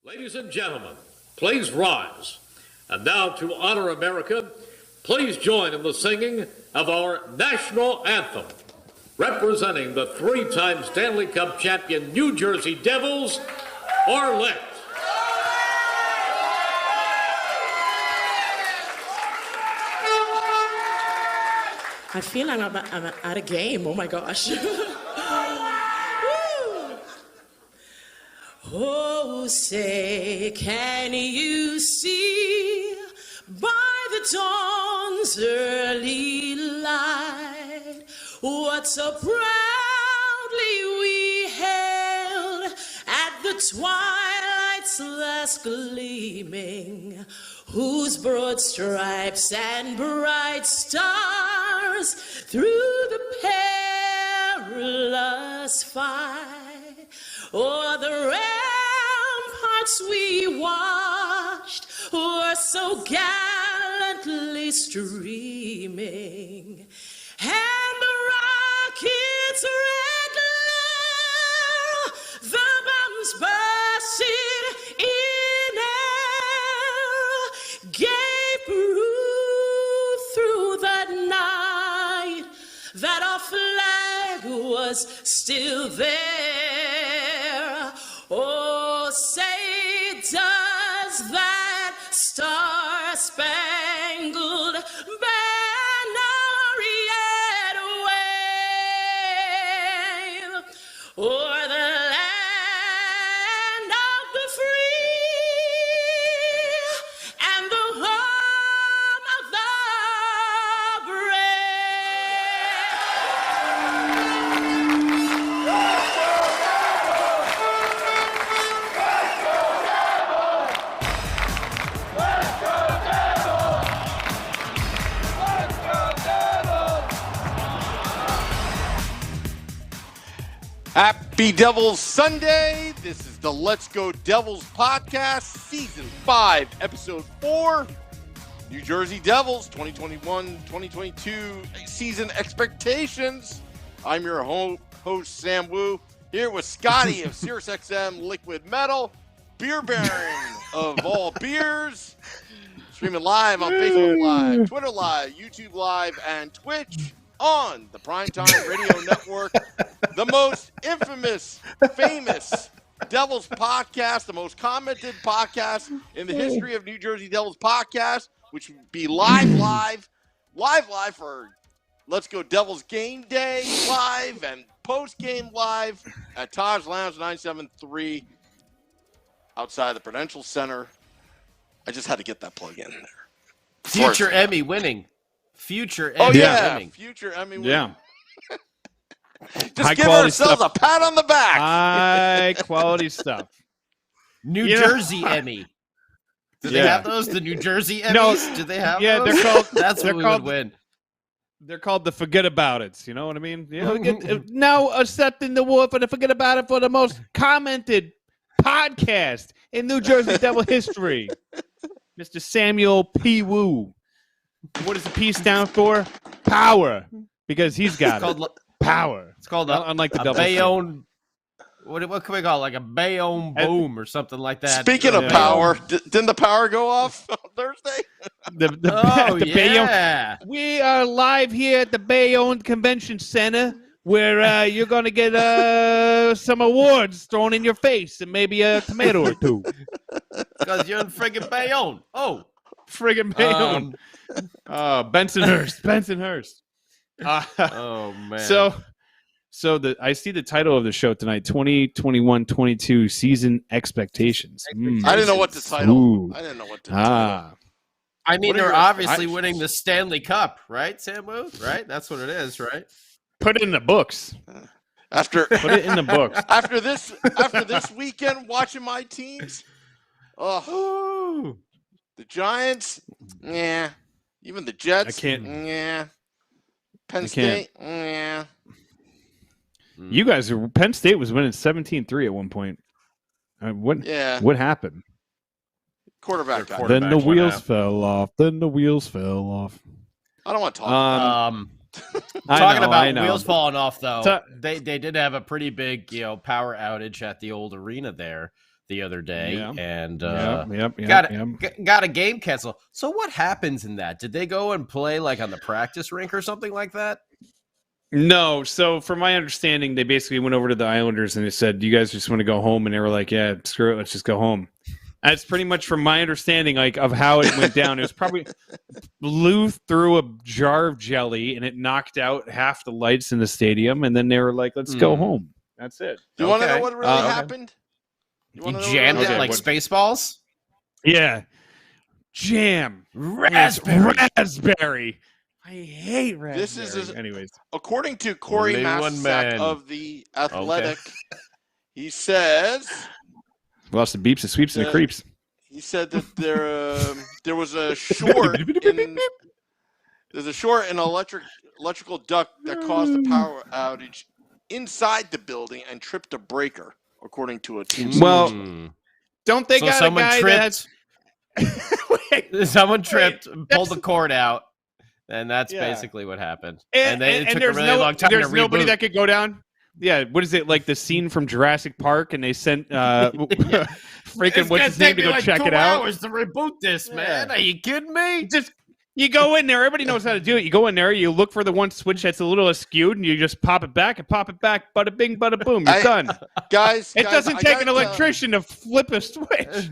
Ladies and gentlemen, please rise. And now to honor America, please join in the singing of our national anthem. Representing the three-time Stanley Cup champion New Jersey Devils, Arlette. I feel like I'm at a game. Oh my gosh. Oh, say, can you see by the dawn's early light what so proudly we hailed at the twilight's last gleaming, whose broad stripes and bright stars through the perilous fight o'er the ramparts we watched were so gallantly streaming, and the rocket's red glare, the bombs bursting in air, gave proof through the night that our flag was still there. Oh, say, does that star-spangled banner yet wave o'er the land of the free and the home of the Happy Devils Sunday. This is the Let's Go Devils podcast, season 5, episode 4. New Jersey Devils 2021-2022 season expectations. I'm your host, Sam Wu, here with Scotty of SiriusXM Liquid Metal, Beer Baron of all beers, streaming live on Facebook Live, Twitter Live, YouTube Live, and Twitch on the Primetime Radio Network. The most infamous, famous Devils podcast, the most commented podcast in the history of New Jersey Devils podcast, which would be live for Let's Go Devils Game Day live and post-game live at Taj Lounge 973 outside the Prudential Center. I just had to get that plug in there. Future Emmy winning. Future Emmy winning. Future Emmy winning. Yeah. Just give ourselves a pat on the back. High quality stuff. New Jersey Emmy. Do they have those? The New Jersey Emmys? No, do they have yeah, those? they're called. That's what we would win. They're called the Forget About It's. You know what I mean? You know, now accepting the award for the Forget About It for the most commented podcast in New Jersey Devil history. Mr. Samuel P. Wu. What does the P stand for? Power. Because he's got power. It's called unlike the a Devil. Bayonne. What can we call it? Like a Bayonne boom or something like that. Speaking of power, didn't the power go off on Thursday? Bayonne. We are live here at the Bayonne Convention Center, where you're going to get some awards thrown in your face and maybe a tomato or two. Because you're in friggin' Bayonne. Oh. Friggin' Bayonne. Bensonhurst. Oh, man. So I see the title of the show tonight, 2021-22 season expectations. I didn't know what to title. Ooh. I didn't know what to title. I mean, they're obviously winning the Stanley Cup, right, Samu? Right? That's what it is, right? Put it in the books. Put it in the books. After this weekend, watching my teams, the Giants, yeah. Even the Jets, I can't. Yeah. Penn State, yeah. You guys, Penn State was winning 17-3 at one point. What happened? Quarterback. Then the wheels fell off. I don't want to talk about wheels falling off, though. They did have a pretty big, power outage at the old arena there. the other day, and got a game canceled. So what happens in that? Did they go and play like on the practice rink or something like that? No. So from my understanding, they basically went over to the Islanders and they said, "You guys just want to go home?" And they were like, "Yeah, screw it, let's just go home." That's pretty much from my understanding, like of how it went down. It was probably blew through a jar of jelly and it knocked out half the lights in the stadium. And then they were like, "Let's go home." That's it. Do you want to know what really happened? You jammed it like Spaceballs? Yeah. Jam. Raspberry. I hate raspberry. This is, anyways. According to Corey Massack of The Athletic, he says... Lost the beeps, the sweeps, and the creeps. He said that there was a short in... There's a short in an electrical duct that caused the power outage inside the building and tripped a breaker, according to a team. Well, don't they got someone a guy tripped? Someone tripped, and pulled the cord out, and that's basically what hapappened. And it took a really long time to reboot. There's nobody that could go down. Yeah, what is it, like the scene from Jurassic Park, and they sent freaking what's his name to go check it out? Hours to reboot this, man. Are you kidding me? You go in there. Everybody knows how to do it. You go in there. You look for the one switch that's a little askewed, and you just pop it back and pop it back. Bada bing, bada boom. You're done. Guys, it doesn't take an electrician to flip a switch.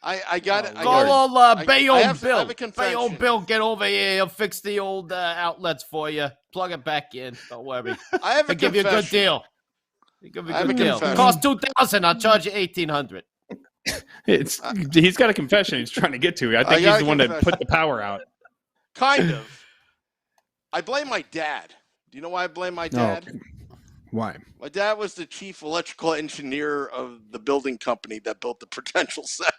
I got it. Call Bayonne Bill. Bayonne Bill, get over here. He'll fix the old outlets for you. Plug it back in. Don't worry. I'll give you a good deal. Cost $2,000. I'll charge you $1,800. He's got a confession he's trying to get to. I think he's the one that put the power out. Kind of. I blame my dad. Do you know why I blame my dad? Oh, why? My dad was the chief electrical engineer of the building company that built the Prudential Center.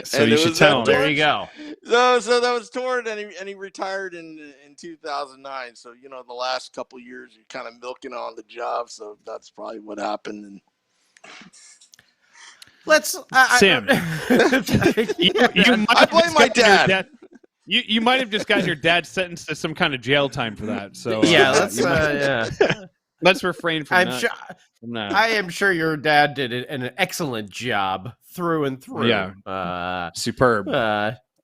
So you should tell him. There you go. So that was torn, and he retired in 2009. So, the last couple of years, you're kind of milking on the job. So that's probably what happened. And Sam, I blame my dad. You might have just gotten your dad sentenced to some kind of jail time for that. So let's refrain from that. I am sure your dad did an excellent job through and through. Yeah, superb.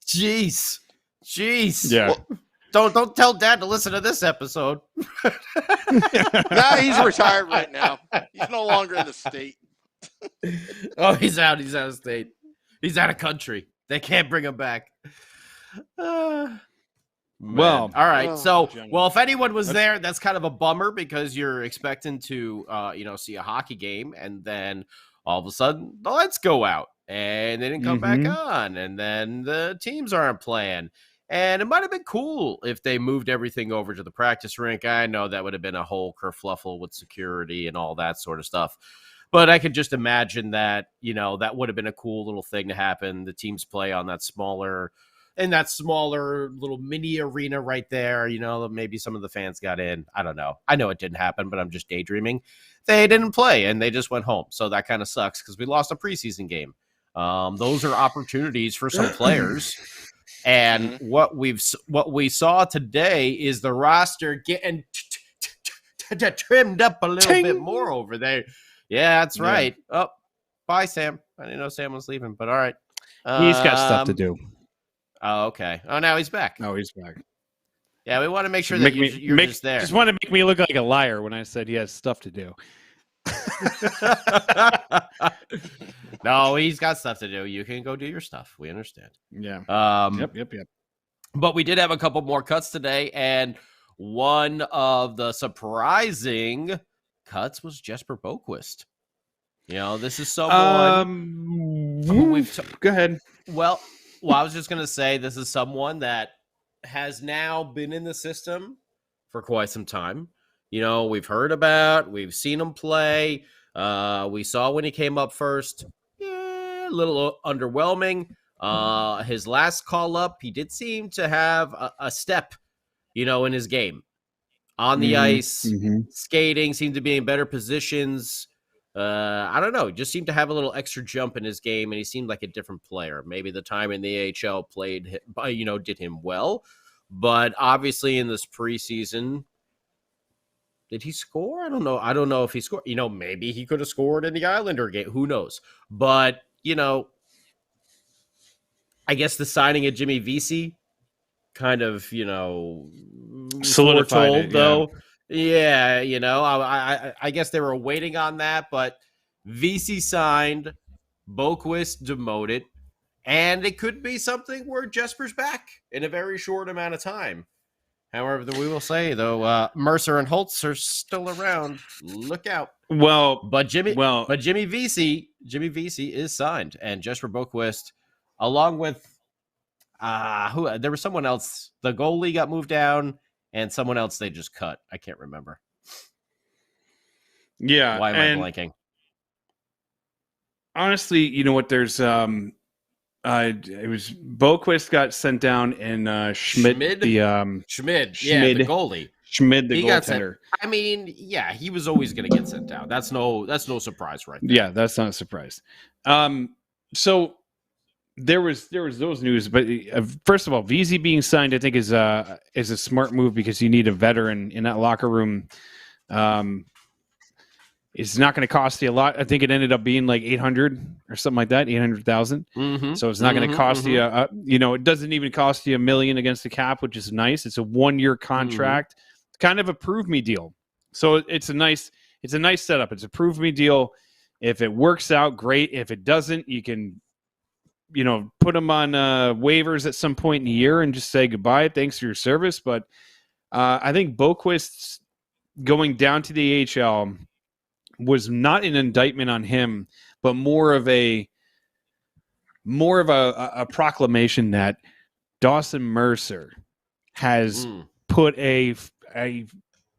Jeez. Yeah. Well, don't tell Dad to listen to this episode. Nah, he's retired right now. He's no longer in the state. Oh, he's out. He's out of state. He's out of country. They can't bring him back. Well, all right. So, if anyone was there, that's kind of a bummer because you're expecting to, see a hockey game, and then all of a sudden the lights go out, and they didn't come back on, and then the teams aren't playing. And it might have been cool if they moved everything over to the practice rink. I know that would have been a whole kerfluffle with security and all that sort of stuff. But I could just imagine that, that would have been a cool little thing to happen. The teams play on that smaller little mini arena right there. Maybe some of the fans got in. I don't know. I know it didn't happen, but I'm just daydreaming. They didn't play, and they just went home. So that kind of sucks because we lost a preseason game. Those are opportunities for some players. And what we saw today is the roster getting trimmed up a little bit more over there. Yeah, that's right. Oh, bye, Sam. I didn't know Sam was leaving, but all right. He's got stuff to do. Oh, okay. Oh, now he's back. No, he's back. Yeah, we want to make sure that you're just there. Just want to make me look like a liar when I said he has stuff to do. No, he's got stuff to do. You can go do your stuff. We understand. Yeah. Yep. But we did have a couple more cuts today, and one of the surprising cuts was Jesper Boquvist. This is someone go ahead. Well, I was just going to say this is someone that has now been in the system for quite some time. We've heard about, we've seen him play. We saw when he came up first, a little underwhelming. His last call up, he did seem to have a step, in his game. On the ice, skating, seemed to be in better positions. I don't know. Just seemed to have a little extra jump in his game, and he seemed like a different player. Maybe the time in the AHL did him well, but obviously in this preseason, Did he score? I don't know. I don't know if he scored. Maybe he could have scored in the Islander game. Who knows? But, I guess the signing of Jimmy Vesey kind of, solidified it, though. Yeah, I guess they were waiting on that, but Vesey signed, Boquvist demoted, and it could be something where Jesper's back in a very short amount of time. However, we will say, though, Mercer and Holtz are still around. Look out. But Jimmy Vesey is signed, and Jesper Boquist, along with there was someone else. The goalie got moved down, and someone else they just cut. I can't remember. Yeah. Why am I blanking? Honestly, you know what? There's it was Boquist got sent down, and Schmidt, the goalie. Schmidt, the goaltender. He was always going to get sent down. That's no surprise, right there. Yeah, that's not a surprise. So there was those news, but first of all, Vesey being signed, I think is a smart move because you need a veteran in that locker room. It's not going to cost you a lot. I think it ended up being like 800 or something like that, 800,000. Mm-hmm. So it's not going to cost you. It doesn't even cost you $1 million against the cap, which is nice. It's a 1-year contract, kind of a prove me deal. So it's a nice setup. It's a prove me deal. If it works out, great. If it doesn't, you can, put them on waivers at some point in the year and just say goodbye. Thanks for your service. But I think Boqvist going down to the AHL was not an indictment on him, but more of a proclamation that Dawson Mercer has put a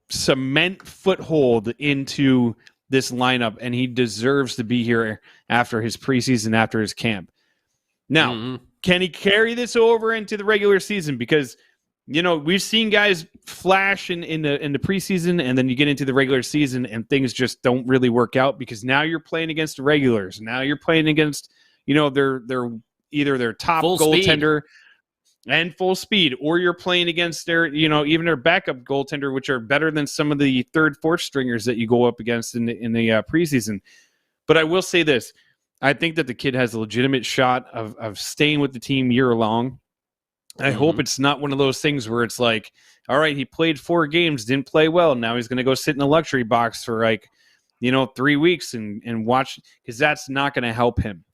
cement foothold into this lineup, and he deserves to be here after his preseason, after his camp. Now, can he carry this over into the regular season? Because we've seen guys flash in the preseason, and then you get into the regular season and things just don't really work out because now you're playing against the regulars. Now you're playing against, they're either their top full goaltender speed. And full speed, or you're playing against their, even their backup goaltender, which are better than some of the third, fourth stringers that you go up against in the preseason. But I will say this. I think that the kid has a legitimate shot of staying with the team year long. I hope it's not one of those things where it's like, all right, he played 4 games, didn't play well. Now he's going to go sit in a luxury box for 3 weeks and watch, because that's not going to help him.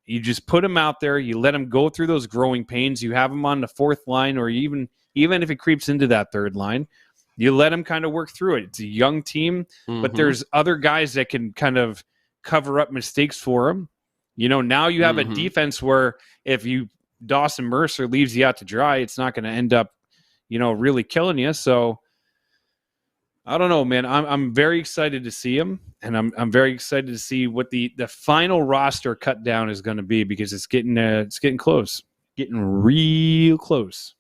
You just put him out there. You let him go through those growing pains. You have him on the 4th line, or even if it creeps into that 3rd line, you let him kind of work through it. It's a young team, but there's other guys that can kind of cover up mistakes for him. Now you have a defense where if Dawson Mercer leaves you out to dry, it's not going to end up, really killing you. So I don't know, man. I'm very excited to see him, and I'm very excited to see what the final roster cut down is going to be, because it's getting close, getting real close.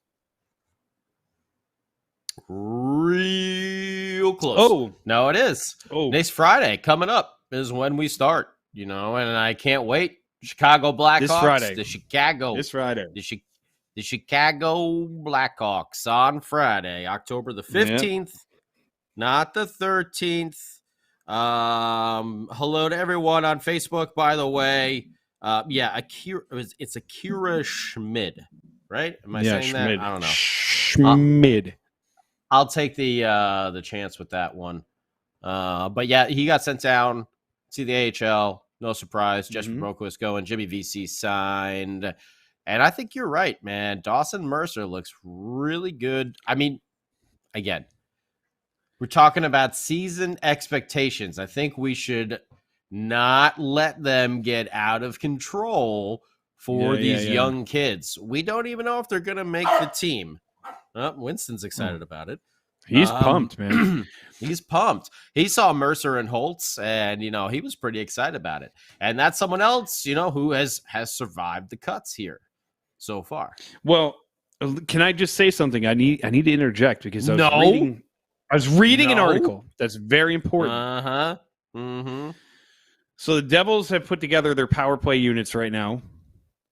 Real close. Oh, no, it is. Oh, next Friday coming up is when we start. And I can't wait. Chicago Blackhawks. This Friday. The Chicago Blackhawks on Friday, October the 15th, not the 13th. Hello to everyone on Facebook, by the way. It's Akira Schmid, right? Am I saying Schmid. that? I don't know. Schmid. I'll take the chance with that one. But yeah, he got sent down to the AHL. No surprise. Jesper Boquvist going. Jimmy Vesey signed. And I think you're right, man. Dawson Mercer looks really good. I mean, again, we're talking about season expectations. I think we should not let them get out of control for these young kids. We don't even know if they're going to make the team. Winston's excited about it. He's pumped, man. He's pumped. He saw Mercer and Holtz, and he was pretty excited about it. And that's someone else, who has survived the cuts here so far. Well, can I just say something? I need to interject, because I was reading an article that's very important. So the Devils have put together their power play units right now,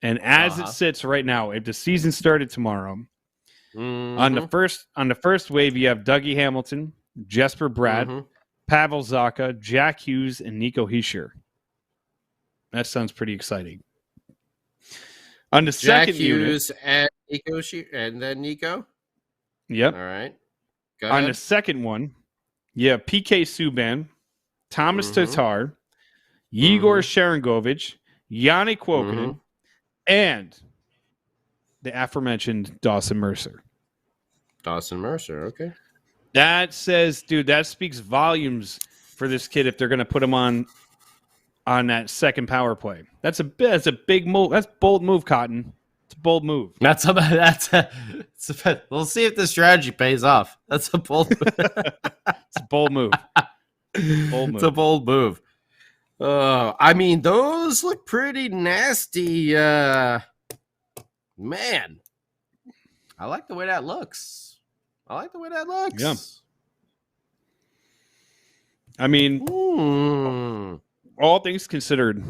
and as it sits right now, if the season started tomorrow. On the first wave, you have Dougie Hamilton, Jesper Bratt, Pavel Zacha, Jack Hughes, and Nico Hischier. That sounds pretty exciting. On the Jack second Hughes unit, and Nico, and then Nico. Yep. All right. Go On ahead. the second one, PK Subban, Thomas Tatar, Igor Sharangovich, Yanni Kuokkanen, and the aforementioned Dawson Mercer. Dawson Mercer, okay. That says, dude, that speaks volumes for this kid if they're going to put him on that second power play. That's a big move. That's a bold move, Cotton. It's a bold move. We'll see if the strategy pays off. That's a bold move. It's a bold move. It's a bold move. I mean, those look pretty nasty. Man, I like the way that looks. Yeah. I mean, all things considered,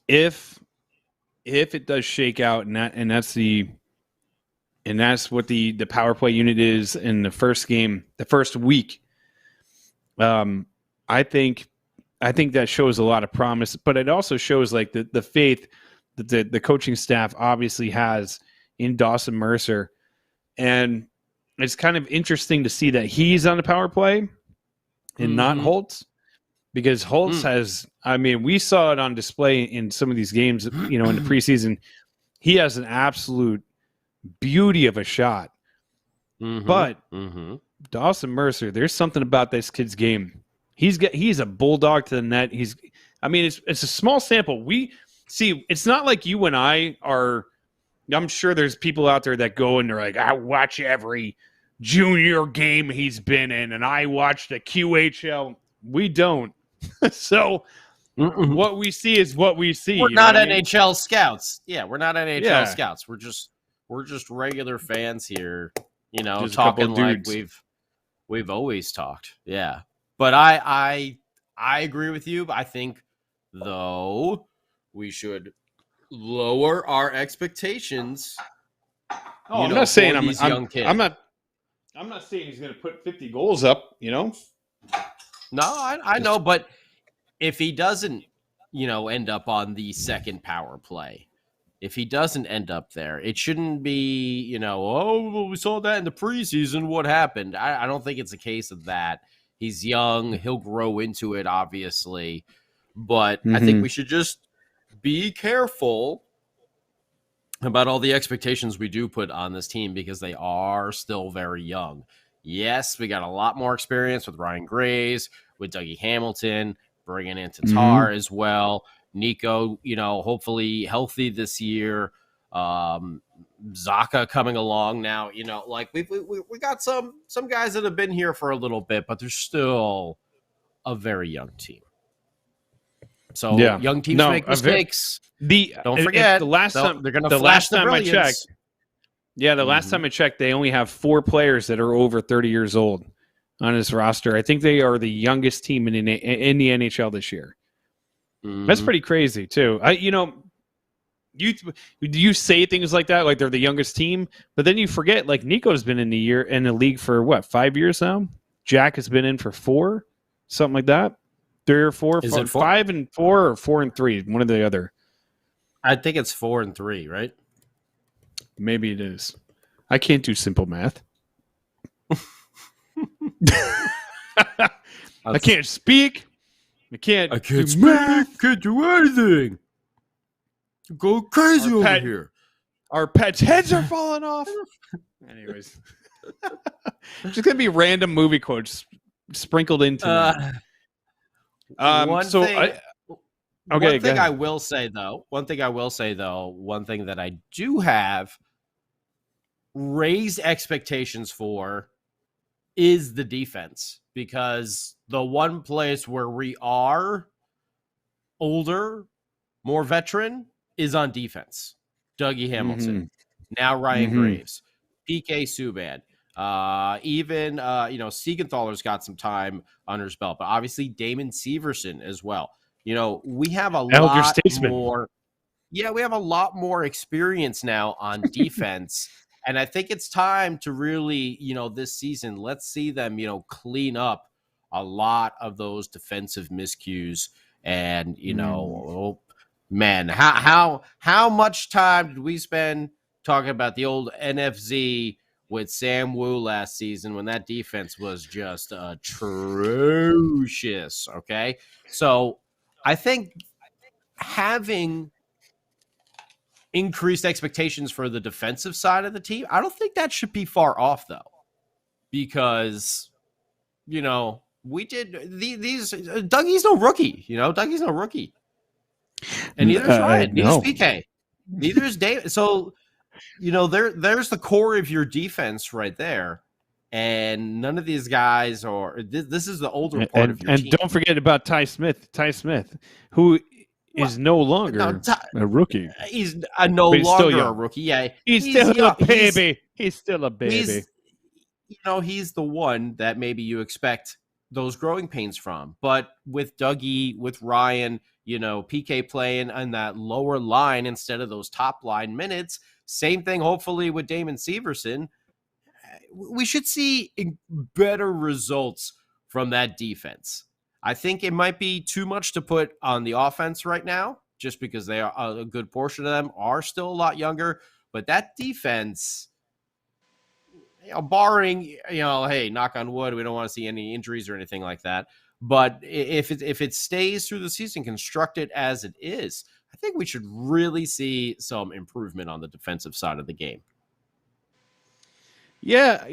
if it does shake out, and that's what the power play unit is in the first game, the first week, I think that shows a lot of promise, but it also shows like the faith that the coaching staff obviously has in Dawson Mercer, and it's kind of interesting to see that he's on the power play and not Holtz, because Holtz has, I mean, we saw it on display in some of these games, in the preseason. He has an absolute beauty of a shot. But Dawson Mercer, there's something about this kid's game. He's a bulldog to the net. It's a small sample. We see, it's not like you and I are, I'm sure there's people out there that go and they're like, I watch every junior game he's been in, and I watch the QHL. We don't. So what we see is what we see. We're not NHL scouts. Yeah, we're not NHL scouts. We're just regular fans here, Just talking like we've always talked. Yeah. But I agree with you. I think though we should lower our expectations. Oh, I'm not saying I'm not saying he's going to put 50 goals up, No, I know, but if he doesn't, end up on the second power play, if he doesn't end up there, it shouldn't be, we saw that in the preseason. What happened? I don't think it's a case of that. He's young. He'll grow into it, obviously. But I think we should just be careful about all the expectations we do put on this team, because they are still very young. Yes, we got a lot more experience with Ryan Graves, with Dougie Hamilton, bringing in Tatar as well. Nico, hopefully healthy this year. Zacha coming along now. We got some guys that have been here for a little bit, but they're still a very young team. So young teams make mistakes. Don't forget, the last time they're going to flash the brilliance. I checked. Yeah, the last time I checked, they only have 4 players that are over 30 years old on his roster. I think they are the youngest team in the NHL this year. That's pretty crazy too. You say things like that, like they're the youngest team, but then you forget, like, Nico's been in the league for what, 5 years now? Jack has been in for 4, something like that. 3 or 4, Is it 4? 5 and 4, or 4 and 3, one or the other. I think it's 4 and 3, right? Maybe it is. I can't do simple math. I can't speak. I can't do math. Can't do anything. Go crazy over here. Our pets' heads are falling off. Anyways. Just going to be random movie quotes sprinkled into one thing that I will say though, one thing that I do have raised expectations for is the defense, because the one place where we are older, more veteran, is on defense. Dougie Hamilton, now Ryan Graves, PK Subban, even Siegenthaler's got some time under his belt, but obviously Damon Severson as well. We have a lot more. Yeah, we have a lot more experience now on defense, And I think it's time to really, this season, let's see them, clean up a lot of those defensive miscues. And, man, how much time did we spend talking about the old NFZ with Sam Wu last season when that defense was just atrocious? Okay. So I think having increased expectations for the defensive side of the team, I don't think that should be far off, though, because, we did these. Dougie's no rookie, Dougie's no rookie. And neither is Ryan, neither is PK, neither is David. So, there's the core of your defense right there. And none of these guys are. This is the older part of your team. And don't forget about Ty Smith, who is no longer a rookie. He's no longer a rookie. Yeah, he's still a baby. He's still a baby. He's the one that maybe you expect those growing pains from. But with Dougie, with Ryan, PK playing on that lower line instead of those top line minutes, same thing hopefully with Damon Severson. We should see better results from that defense. I think it might be too much to put on the offense right now, just because they are a good portion of them are still a lot younger. But that defense, barring, hey, knock on wood, we don't want to see any injuries or anything like that. But if it stays through the season, constructed as it is, I think we should really see some improvement on the defensive side of the game. Yeah,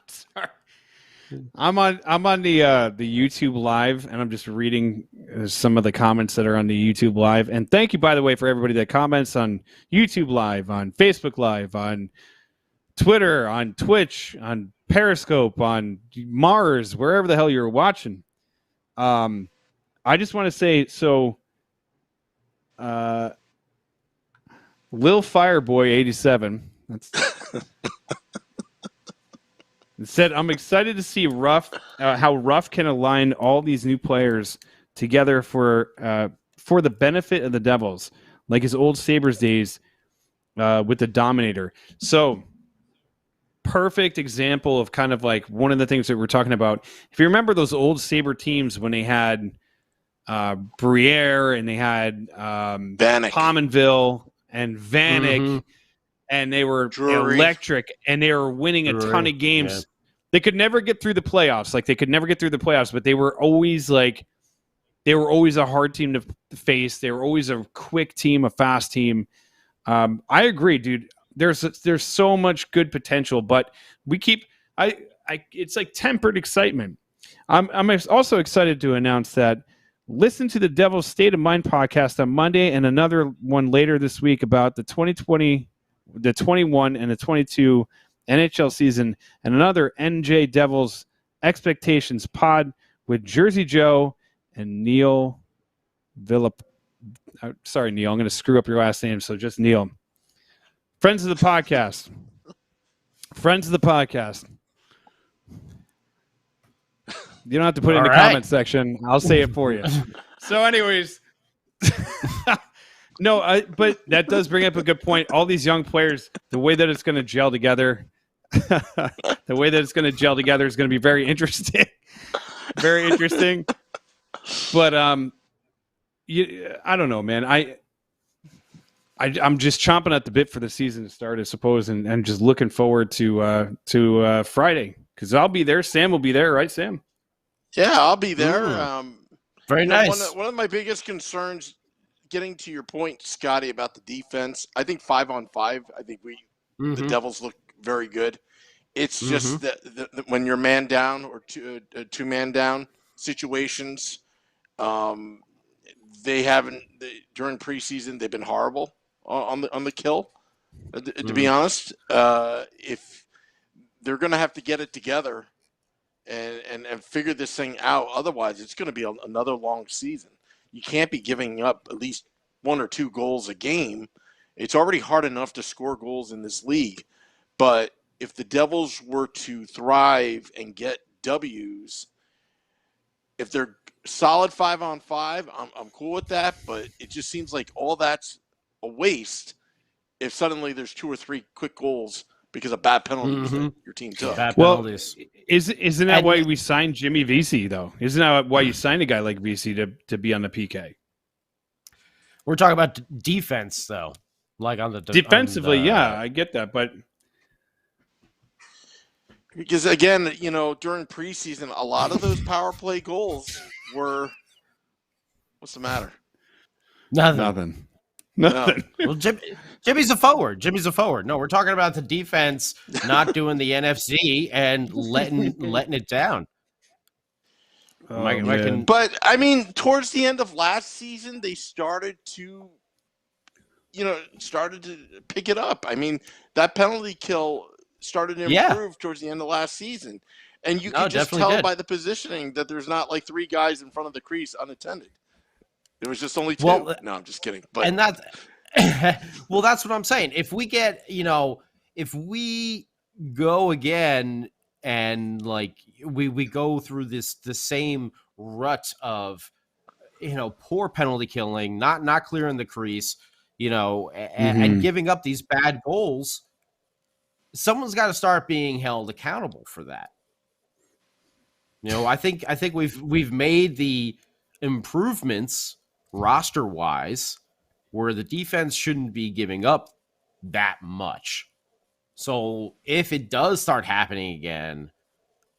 sorry. I'm on the YouTube Live, and I'm just reading some of the comments that are on the YouTube Live. And thank you, by the way, for everybody that comments on YouTube Live, on Facebook Live, on Twitter, on Twitch, on Periscope, on Mars, wherever the hell you're watching. I just want to say, so Lil Fireboy 87. That's it said, I'm excited to see how Ruff can align all these new players together for the benefit of the Devils, like his old Sabres days with the Dominator. So, perfect example of kind of like one of the things that we're talking about. If you remember those old Sabre teams when they had Briere and they had Pominville and Vanek, and they were electric, and they were winning a ton of games. Yeah. They could never get through the playoffs. But they were always a hard team to face. They were always a quick team, a fast team. I agree, dude. There's so much good potential, but it's like tempered excitement. I'm also excited to announce that listen to the Devil's State of Mind podcast on Monday and another one later this week about the 2020, the 21 and the 22 NHL season, and another NJ Devils expectations pod with Jersey Joe and Neil Villap. Sorry, Neil, I'm going to screw up your last name, so just Neil. Friends of the podcast. You don't have to put it in the comment section. I'll say it for you. So anyways, but that does bring up a good point. All these young players, the way that it's going to gel together, is going to be very interesting. Very interesting. But I don't know, man. I'm just chomping at the bit for the season to start, I suppose, and just looking forward to Friday, because I'll be there. Sam will be there, right, Sam? Yeah, I'll be there. Very nice. One of my biggest concerns, getting to your point, Scotty, about the defense, I think 5-on-5, I think the Devils look very good. It's just that when you're man down or two-man down situations, they haven't during preseason. They've been horrible on the kill. To be honest, if they're going to have to get it together and figure this thing out, otherwise it's going to be another long season. You can't be giving up at least 1 or 2 goals a game. It's already hard enough to score goals in this league, but if the Devils were to thrive and get W's, if they're solid 5-on-5, I'm cool with that, but it just seems like all that's a waste if suddenly there's 2 or 3 quick goals because of bad penalties that your team took. Bad penalties. Isn't that why we signed Jimmy Vesey, though? Isn't that why you signed a guy like Vesey to be on the PK? We're talking about defense, though. Like on the defensively, yeah, I get that, but because again, during preseason, a lot of those power play goals were. What's the matter? Nothing. No. Well, Jimmy's a forward. No, we're talking about the defense not doing the NFC and letting it down. But I mean, towards the end of last season, they started to pick it up. I mean, that penalty kill started to improve towards the end of last season, and you can just tell by the positioning that there's not like 3 guys in front of the crease unattended. It was just only 2. Well, no, I'm just kidding. But and that's well, that's what I'm saying. If we get, if we go again and like we go through the same rut of, poor penalty killing, not clearing the crease, and giving up these bad goals, someone's got to start being held accountable for that. I think we've made the improvements roster-wise where the defense shouldn't be giving up that much. So if it does start happening again,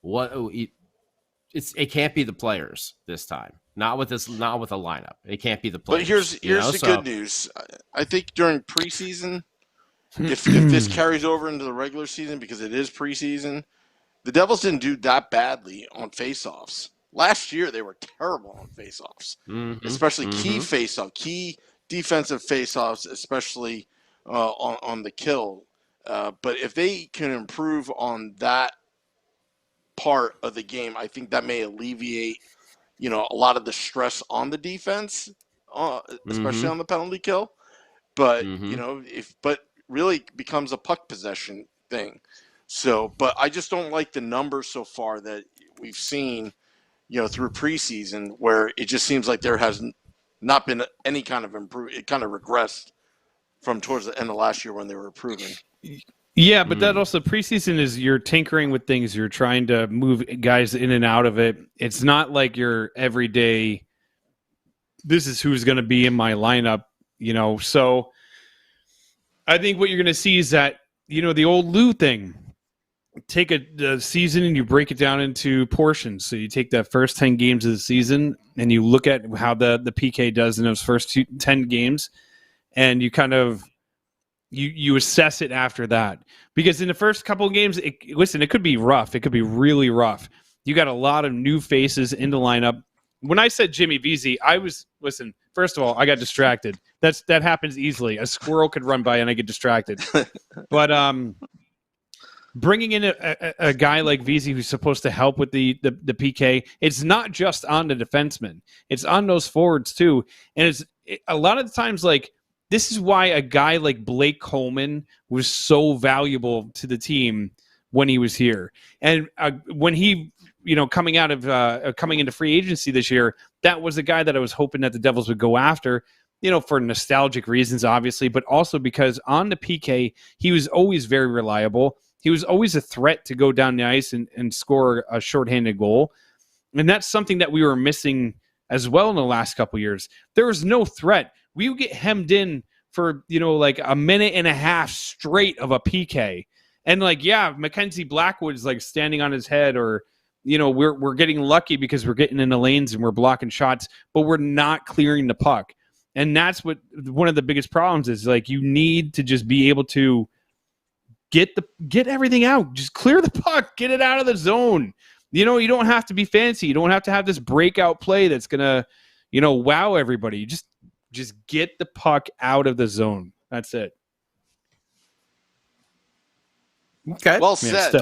it can't be the players this time. Not with a lineup. It can't be the players. But here's the good news. I think during preseason, if this carries over into the regular season, because it is preseason, the Devils didn't do that badly on faceoffs. Last year, they were terrible on faceoffs, especially key defensive faceoffs, especially on the kill. But if they can improve on that part of the game, I think that may alleviate, a lot of the stress on the defense, especially on the penalty kill. But but really becomes a puck possession thing. So, but I just don't like the numbers so far that we've seen, through preseason, where it just seems like there has not been any kind of improvement. It kind of regressed from towards the end of last year when they were improving. Yeah, but that also preseason is you're tinkering with things. You're trying to move guys in and out of it. It's not like your everyday, this is who's going to be in my lineup, So I think what you're going to see is that, the old Lou thing. Take a season and you break it down into portions. So you take the first 10 games of the season and you look at how the PK does in those first 10 games, and you kind of you assess it after that. Because in the first couple of games, it could be rough. It could be really rough. You got a lot of new faces in the lineup. When I said Jimmy Vesey, first of all, I got distracted. That happens easily. A squirrel could run by and I get distracted. But bringing in a guy like Vesey who's supposed to help with the PK, it's not just on the defenseman. It's on those forwards too. And a lot of the times, like, this is why a guy like Blake Coleman was so valuable to the team when he was here. And when he, coming into free agency this year, that was a guy that I was hoping that the Devils would go after, for nostalgic reasons, obviously, but also because on the PK, he was always very reliable. He was always a threat to go down the ice and score a shorthanded goal. And that's something that we were missing as well in the last couple of years. There was no threat. We would get hemmed in for, like a minute and a half straight of a PK. And Mackenzie Blackwood's like standing on his head, or, we're getting lucky because we're getting in the lanes and we're blocking shots, but we're not clearing the puck. And that's what one of the biggest problems is. Like, you need to just be able to get everything out. Just clear the puck. Get it out of the zone. You don't have to be fancy. You don't have to have this breakout play that's gonna, wow everybody. Just get the puck out of the zone. That's it. Okay. Well said.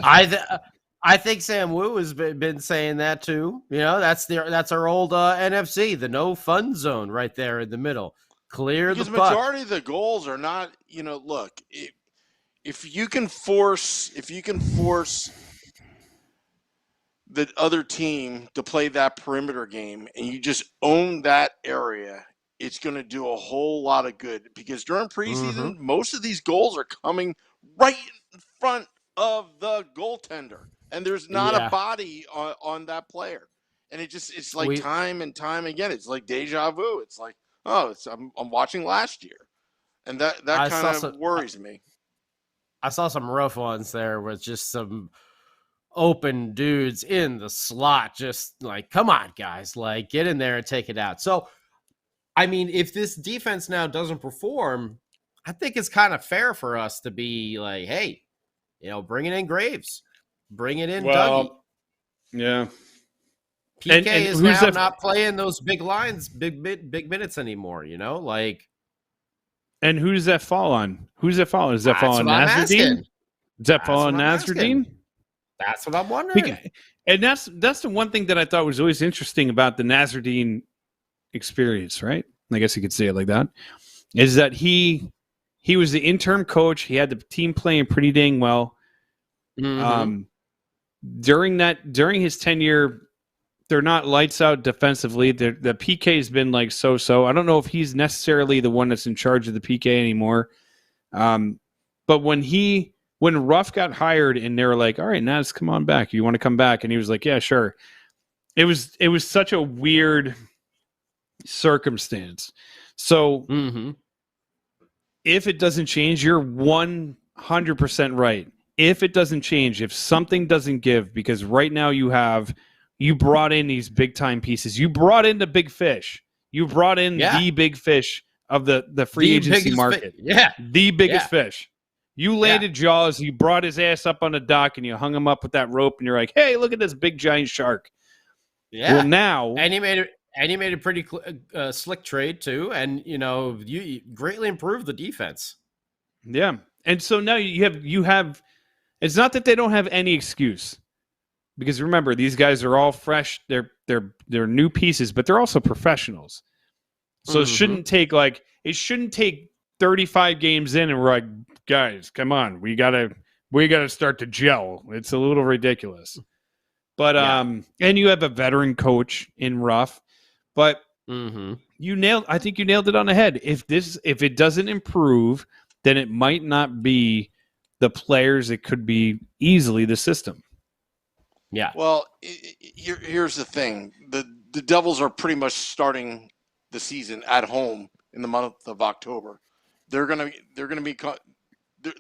I think Sam Wu has been saying that too. That's our old NFC, the no fun zone right there in the middle. Clear the puck. Because majority of the goals are not, look, if you can force the other team to play that perimeter game and you just own that area it's going to do a whole lot of good because during preseason, most of these goals are coming right in front of the goaltender, and there's not a body on that player. And it's like time and time again. It's like deja vu. It's like, I'm watching last year, and that kind of worries me. I saw some rough ones there with just some open dudes in the slot, just like, come on, guys, like get in there and take it out. So, I mean, if this defense now doesn't perform, I think it's kind of fair for us to be like, hey, bringing in Graves, bringing in Dougie. Yeah. PK is now not playing those big lines, big minutes anymore, like. And who does that fall on? Who does that fall on? Does that fall on Nasruddin? Does that fall on Nasruddin? That's what I'm wondering. And that's the one thing that I thought was always interesting about the Nasruddin experience, right? I guess you could say it like that. Is that he was the interim coach. He had the team playing pretty dang well. During his tenure, they're not lights out defensively. The PK has been like so. I don't know if he's necessarily the one that's in charge of the PK anymore. But when Ruff got hired and they were like, all right, Naz, come on back. You want to come back? And he was like, yeah, sure. It was such a weird circumstance. So if it doesn't change, you're 100% right. If it doesn't change, if something doesn't give, because right now you brought in these big time pieces. You brought in the big fish. You brought in the big fish of the free agency market. The biggest fish. You landed Jaws. You brought his ass up on the dock and you hung him up with that rope. And you're like, hey, look at this big giant shark. Yeah. Well, now, and he made a pretty slick trade too, and you greatly improved the defense. Yeah, and so now you have. It's not that they don't have any excuse. Because remember, these guys are all fresh. They're new pieces, but they're also professionals. So it shouldn't take 35 games in and we're like, guys, come on, we gotta start to gel. It's a little ridiculous. But and you have a veteran coach in Ruff, but I think you nailed it on the head. If it doesn't improve, then it might not be the players. It could be easily the system. Yeah. Well, here's the thing: the Devils are pretty much starting the season at home in the month of October. They're gonna be.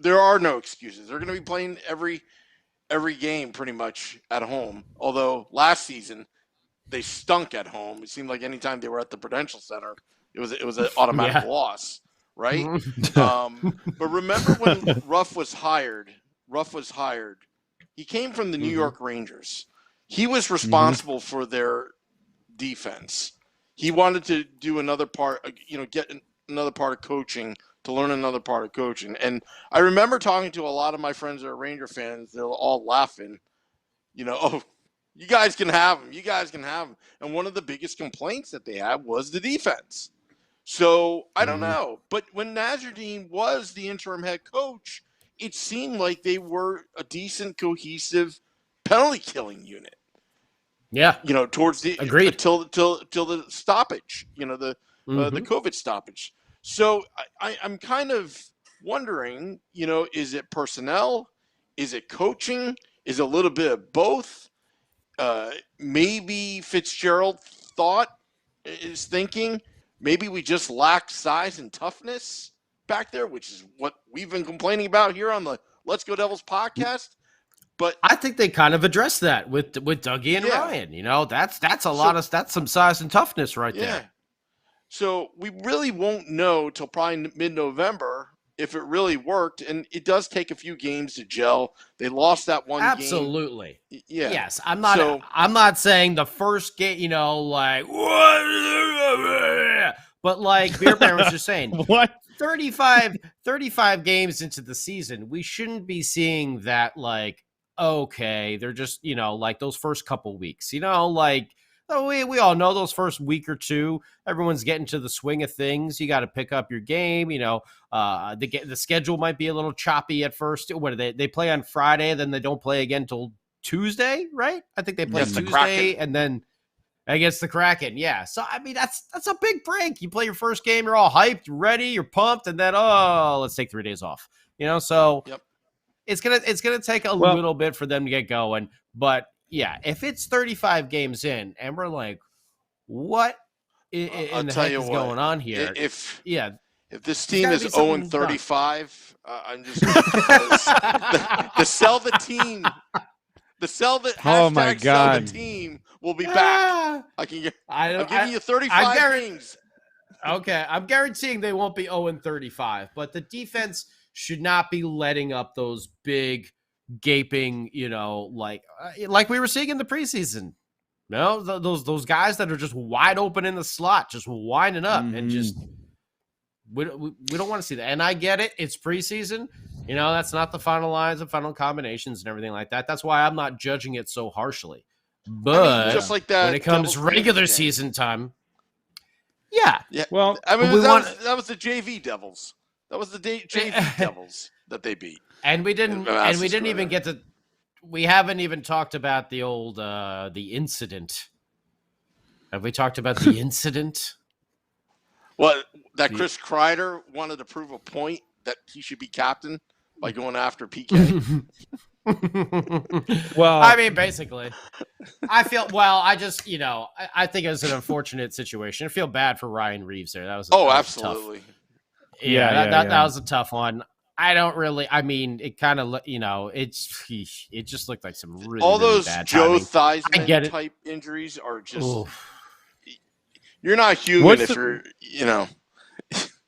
There are no excuses. They're gonna be playing every game pretty much at home. Although last season they stunk at home. It seemed like anytime they were at the Prudential Center, it was an automatic loss, right? But remember when Ruff was hired? He came from the New York Rangers. He was responsible for their defense. He wanted to do another part, get another part of coaching, to learn another part of coaching. And I remember talking to a lot of my friends that are Ranger fans. They're all laughing, oh, you guys can have him. You guys can have him. And one of the biggest complaints that they had was the defense. So I don't know. But when Nasruddin was the interim head coach, it seemed like they were a decent, cohesive penalty killing unit. Yeah. Towards the agreed till the stoppage, the COVID stoppage. So I'm kind of wondering, is it personnel? Is it coaching? Is it a little bit of both? Maybe Fitzgerald is thinking maybe we just lack size and toughness back there, which is what we've been complaining about here on the Let's Go Devils podcast. But I think they kind of addressed that with Dougie and Ryan. That's some size and toughness right there. So we really won't know till probably mid-November if it really worked, and it does take a few games to gel. They lost that one game. Absolutely. Yeah. Yes, I'm not saying the first game, but like Beer Baron was just saying, what? 35 games into the season, we shouldn't be seeing that okay, they're just, like those first couple weeks, we all know those first week or two, everyone's getting to the swing of things. You got to pick up your game. The schedule might be a little choppy at first. What do they play on Friday, then they don't play again till Tuesday, right? I think they play Tuesday and then against the Kraken. Yeah. So, I mean, that's a big break. You play your first game, you're all hyped, you're ready, you're pumped, and then, let's take 3 days off. So it's gonna take a little bit for them to get going. But, yeah, if it's 35 games in and we're like, what in the heck is going on here? If this team is 0-35, I'm just to sell the team. The sell the sell the team will be back. I'm giving you 35 games. Okay, I'm guaranteeing they won't be 0-35, but the defense should not be letting up those big gaping, like we were seeing in the preseason. No, those guys that are just wide open in the slot, just winding up and just we don't want to see that. And I get it; it's preseason. That's not the final lines and final combinations and everything like that. That's why I'm not judging it so harshly. But just like that, when it comes regular season time, yeah. Well, I mean, that was the JV Devils. That was the JV Devils that they beat. And we didn't even get to. We haven't even talked about the old the incident. Have we talked about the incident? Well, that Chris Kreider wanted to prove a point that he should be captain by going after PK. Well, I mean, basically, I think it was an unfortunate situation. I feel bad for Ryan Reeves there. That was absolutely. Tough. That was a tough one. I don't really. I mean, it kind of, it just looked like some really all really those bad Joe timing. Theismann type injuries are just. Oof. You're not human you're.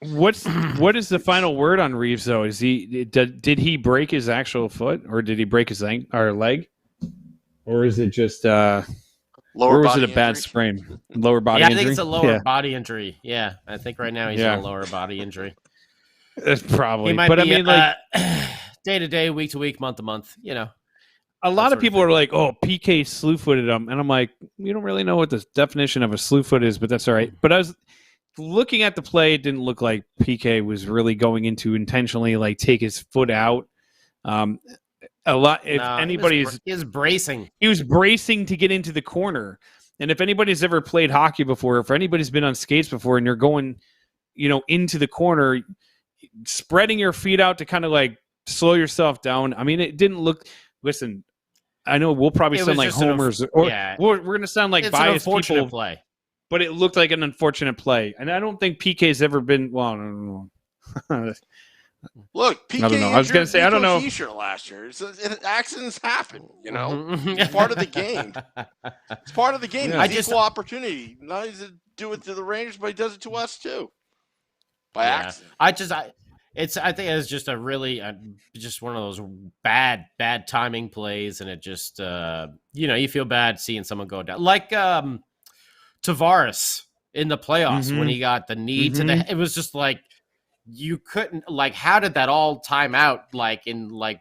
What is the final word on Reeves though? Did he break his actual foot, or did he break his leg, or is it just lower? Or was body it a bad injury? Sprain? Lower body injury. I think it's a lower body injury. Yeah, I think right now he's in a lower body injury. That's probably. But I mean, like day to day, week to week, month to month. A lot of people are like, "Oh, PK slew-footed him," and I'm like, "We don't really know what the definition of a slew-foot is, but that's all right." But I was looking at the play; it didn't look like PK was really going into intentionally like take his foot out. A lot. If anybody's, he was bracing. He was bracing to get into the corner. And if anybody's ever played hockey before, if anybody's been on skates before, and you're going, into the corner, spreading your feet out to kind of like slow yourself down. I mean, it didn't look. Listen, I know we'll probably sound like homers, we're going to sound like biased people. Play. But it looked like an unfortunate play, and I don't think PK's ever been. Well, no. Look, PK. I don't know. I was going to say I don't know. T-shirt last year. Accidents happen. It's part of the game. It's part of the game. Yeah. It's equal opportunity. Not only does it do it to the Rangers, but he does it to us too. By accident. I think it's just a really just one of those bad timing plays, and it just you feel bad seeing someone go down like Tavares in the playoffs when he got the knee to the. It was just like you couldn't how did that all time out in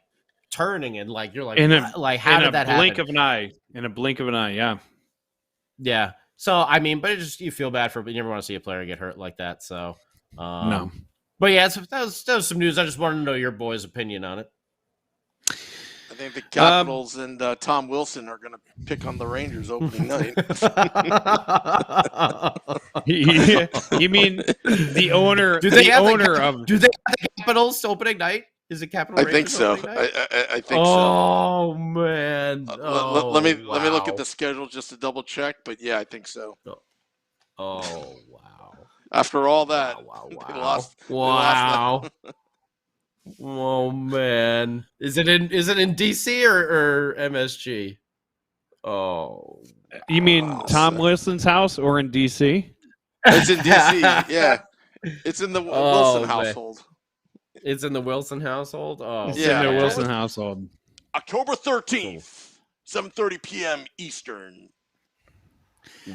turning and you're like how did that happen? In a blink of an eye, yeah. So I mean, but it just you feel bad for, but you never want to see a player get hurt like that. So no. But yeah, that was some news. I just wanted to know your boys' opinion on it. I think the Capitals and Tom Wilson are going to pick on the Rangers opening night. You mean the owner? Do they have the Capitals opening night? Is it Capital? I think so. I think so. Oh man! Let me look at the schedule just to double check. But yeah, I think so. Oh wow! After all that, wow. They lost. Oh man, is it in DC or MSG? Oh, you mean Tom Wilson's house or in DC? It's in DC. Yeah, it's in the Wilson household. It's in the Wilson household. Oh, it's in the Wilson household. October 13th, 7:30 p.m. Eastern.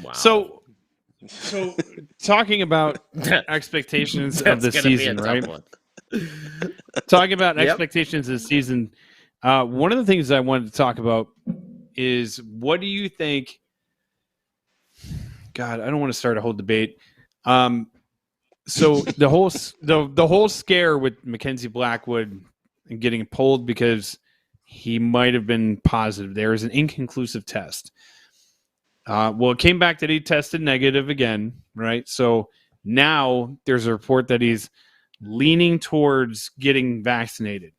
Wow. So talking about expectations of the season, right? Talking about expectations of the season, one of the things I wanted to talk about is what do you think? God, I don't want to start a whole debate. So the whole scare with Mackenzie Blackwood and getting pulled because he might have been positive. There is an inconclusive test. Well, it came back that he tested negative again, right? So now there's a report that he's leaning towards getting vaccinated.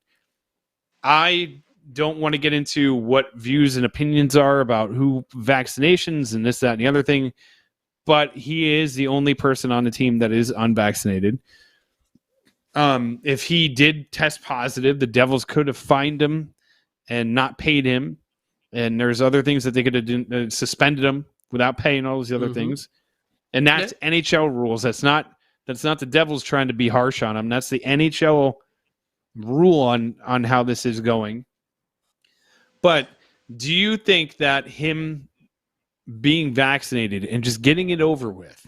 I don't want to get into what views and opinions are about who vaccinations and this, that, and the other thing, but he is the only person on the team that is unvaccinated. If he did test positive, the Devils could have fined him and not paid him. And there's other things that they could have done, suspended him without paying all those other things. And that's NHL rules. That's not the Devils trying to be harsh on him. That's the NHL rule on how this is going. But do you think that him being vaccinated and just getting it over with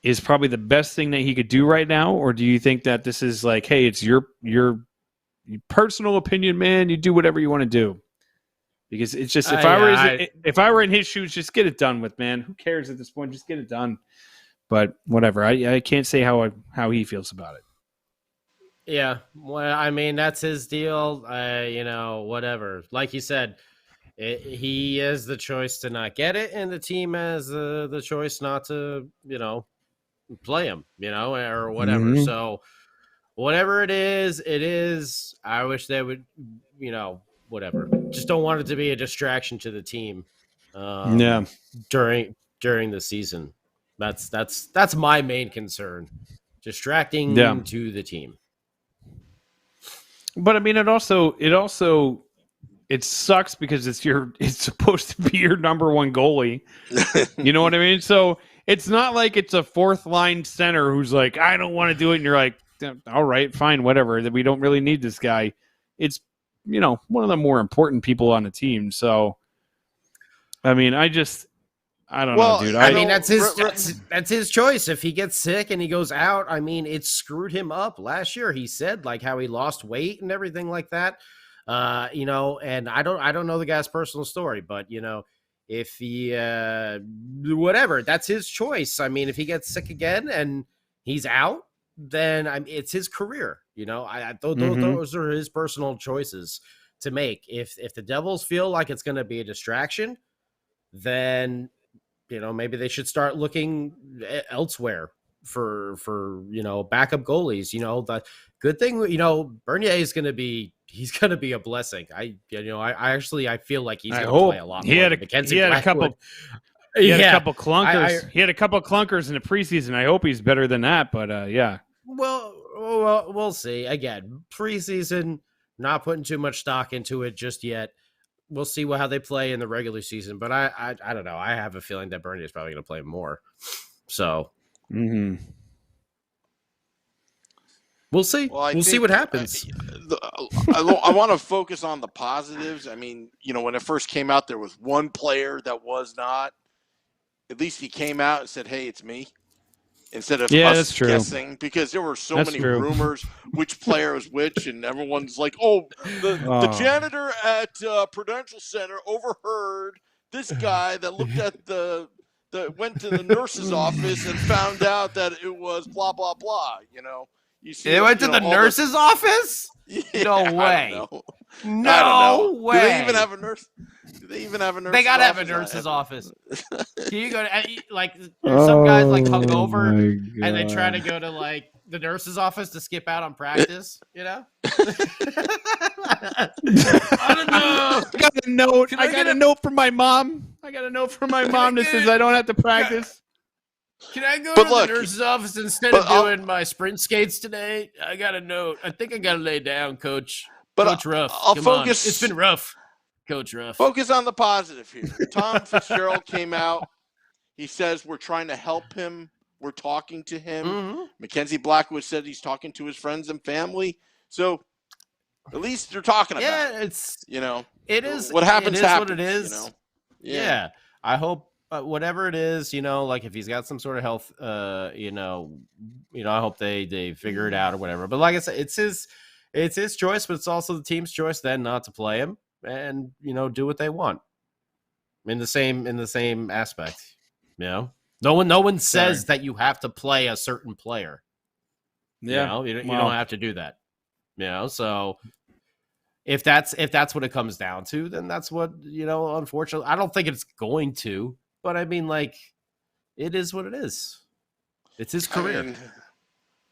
is probably the best thing that he could do right now? Or do you think that this is like, hey, it's your personal opinion, man, you do whatever you want to do? Because it's just, if I were in his shoes, just get it done with, man. Who cares at this point? Just get it done. But whatever. I can't say how he feels about it. Yeah. Well, I mean, that's his deal. Whatever. Like you said, he has the choice to not get it, and the team has the choice not to, play him, or whatever. Mm-hmm. So whatever it is. I wish they would, whatever. Just don't want it to be a distraction to the team. During the season. That's my main concern. Distracting to the team. But I mean, it sucks because it's supposed to be your number one goalie. You know what I mean? So it's not like it's a fourth line center who's like, I don't want to do it. And you're like, all right, fine, whatever. That we don't really need this guy. It's, one of the more important people on the team. So, I mean, I don't know, dude. I mean, that's his choice. If he gets sick and he goes out, I mean, it screwed him up last year. He said like how he lost weight and everything like that. And I don't know the guy's personal story, but if he whatever, that's his choice. I mean, if he gets sick again and he's out, then it's his career. Those are his personal choices to make. If the Devils feel like it's going to be a distraction, then maybe they should start looking elsewhere for backup goalies. The good thing, Bernier is going to be a blessing. I feel like he's going to play a lot more. He had a couple clunkers. He had a couple clunkers in the preseason. I hope he's better than that. But yeah. Well, we'll see. Again, preseason, not putting too much stock into it just yet. We'll see how they play in the regular season, but I don't know. I have a feeling that Bernier is probably going to play more. So we'll see. We'll see what happens. I want to focus on the positives. I mean, when it first came out, there was one player that was not. At least he came out and said, "Hey, it's me," instead of us guessing, because there were so many rumors which player was which, and everyone's like, "Oh, the janitor at Prudential Center overheard this guy that looked at went to the nurse's office and found out that it was blah blah blah." You see, they went to the nurse's office? Yeah, no way. No way. Do they even have a nurse? They gotta have a nurse's office. Can you go to some guys hungover and they try to go to the nurse's office to skip out on practice? I don't know. I got a note. I got a note from my mom. That says I don't have to practice. Can I go to the nurse's office instead of doing my sprint skates today? I got a note. I think I got to lay down, Coach. Coach Ruff. Come on. It's been rough, Coach Ruff. Focus on the positive here. Tom Fitzgerald came out. He says we're trying to help him. We're talking to him. Mm-hmm. Mackenzie Blackwood said he's talking to his friends and family. So at least they're talking about it. It is. What happens, happens. What it is. Yeah. I hope. Whatever it is, if he's got some sort of health, I hope they figure it out or whatever. But like I said, it's his choice, but it's also the team's choice then not to play him and do what they want in the same aspect. No one says that you have to play a certain player. Yeah, you don't have to do that. So if that's what it comes down to, then that's what unfortunately, I don't think it's going to. but I mean, like, it is what it is. It's his career.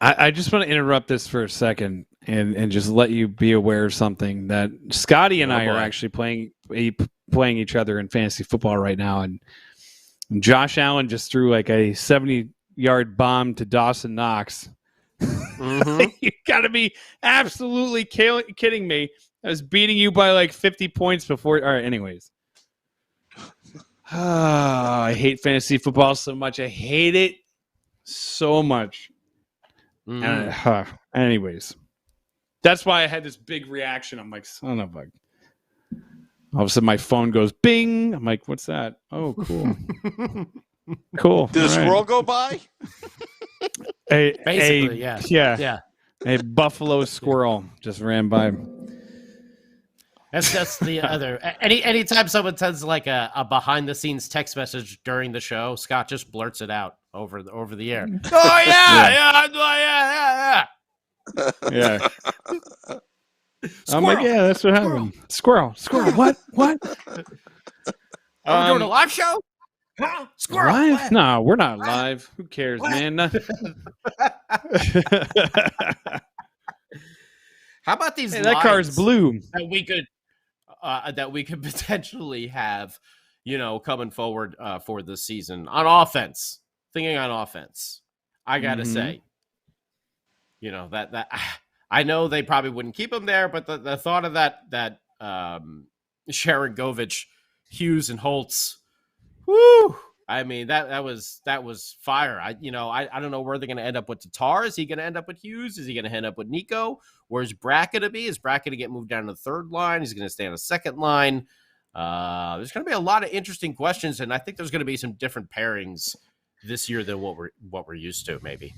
I just want to interrupt this for a second and just let you be aware of something that Scotty and I are actually playing each other in fantasy football right now. And Josh Allen just threw like a 70-yard bomb to Dawson Knox. Mm-hmm. You got to be absolutely kidding me. I was beating you by like 50 points before. All right, anyways. I hate fantasy football so much. I hate it so much. Anyways, that's why I had this big reaction. I'm like, son of a... All of a sudden, my phone goes bing. I'm like, what's that? Oh, cool. Cool. Did a squirrel go by? Basically, yeah. A buffalo squirrel just ran by. That's the other. Anytime someone sends like a behind the scenes text message during the show, Scott just blurts it out over the air. Oh yeah. Yeah. I'm like, yeah, that's what happened. Squirrel. What? Are we doing a live show? Huh? Squirrel. Live? No, we're not live. Who cares, man? How about these? Hey, that car's blue. That we could potentially have, coming forward for this season on offense. Thinking on offense, I gotta say, that I know they probably wouldn't keep him there, but the thought of that Sharon Govich, Hughes, and Holtz, whoo! I mean that was fire. I don't know where they're going to end up with Tatar. Is he going to end up with Hughes? Is he going to end up with Nico? Where's Brackett going to be? Is Brackett going to get moved down to the third line? Is he going to stay on the second line? There's going to be a lot of interesting questions, and I think there's going to be some different pairings this year than what we're used to, maybe.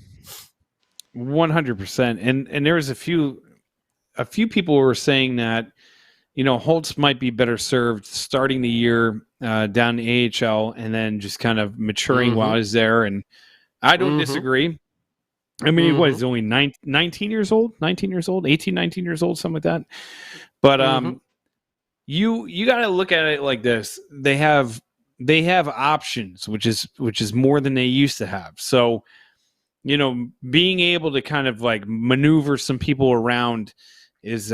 100%. And there was a few people who were saying that, Holtz might be better served starting the year down the AHL and then just kind of maturing while he's there. And I don't disagree. I mean, he was only 19 years old, 18, 19 years old, something like that. But you got to look at it like this. They have options, which is more than they used to have. So, being able to kind of like maneuver some people around is